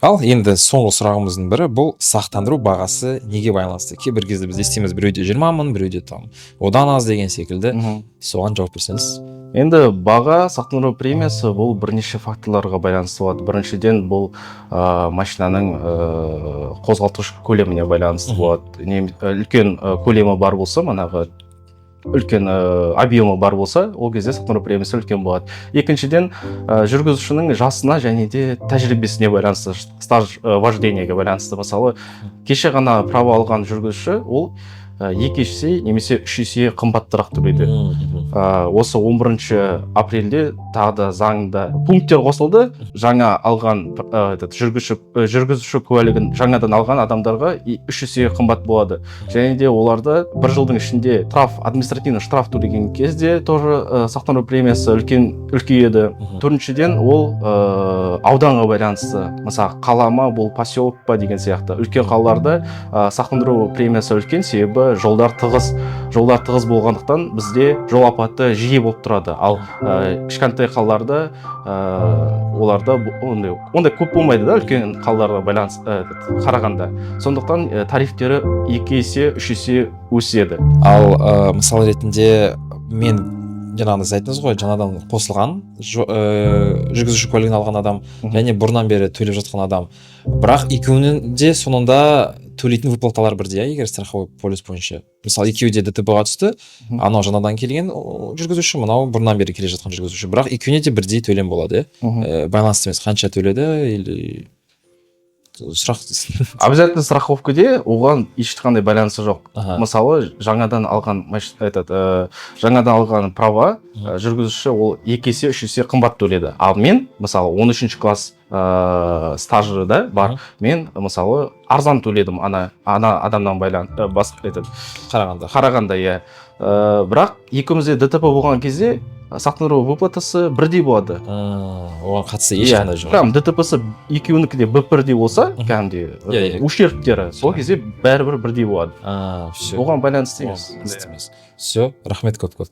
Ал енді соңғы сұрағымыздың бірі, бұл сақтандыру бағасы неге байланысты? Кейбір кезде біз естиміз, біреуде 20 мың, біреуде там одан аз деген секілді. Соған жауап берсеңіз. Енді баға, сақтандыру премиясы бұл бірнеше факторларға байланысты болады. Біріншіден бұл машинаның қозғалтқыш көлеміне байланысты болады. Үлкен көлемі бар болса, манағы үлкен объемы бар болса, ол кезде сақтандыру премиясы үлкен болады. Екіншіден, жүргізушінің жасына және де тәжірибесіне байланысты, стаж вождениеге байланысты. Мысалы, кеше ғана право алған жүргізуші, ол 2 есе немесе 3 есе қымбаттырақ төлейді. Осы 11 апрельде тағы да заңда пункттер қосылды. Жаңа алған жүргізуші куәлігін жаңадан алған адамдарға 3 есе қымбат болады. Және де оларды 1 жылдың ішінде административный штраф төлеген кезде тоже сақтандыру премиясы үлкейеді. Төртіншіден, ол ауданға байланысты. Мысалы, қалама, бұл поселок па деген сияқты. Үлкен қалаларда сақтандыру премиясы үлкен, себебі жолдар тығыз болғандықтан бізде жол апаты жиі болып тұрады. Ал кішкентай қалаларда оларда ондай көп болмайды да, үлкен қалаларға қарағанда. Сондықтан тарифтері 2 есе, 3 есе өседі. Ал мысал ретінде мен жаңағыда сіз айттыңыз ғой, жаңадан қосылған жүргізуші куәлігін алған адам және бұрыннан бері төлеп жатқан адам. Бірақ екеуінің де соңында төлейтін выплаталар бірдей, егер страховой полис бойынша. Мысалы, екеуі де ДТП-ға түсті, анау жаңадан келген жүргізуші, мынау бұрыннан бері келе жатқан жүргізуші. Бірақ екеуіне де бірдей төлем болады, байланысты емес, қанша төледі или сұрақ. Обязательно страховкаде оған ешқандай байланысы жоқ. Мысалы, жаңадан алған права жүргізуші ол 2 есе, 3 есе қымбат төледі. Ал мен, мысалы, 13 класс стажы да бар. Мен, мысалы, арзан төледім ана адамнан қарағанда, иә. Бірақ екеумізде ДТП болған кезде сақтандыру выплатасы бірдей болады. Оған қатысы ешқандай жоқ. Прям ДТП-сы екеуінікі де бірдей болса, кәдімгідей ущербтері сол кезде бәрібір бірдей болады. Оған байланысты емес. Все, рахмет көп.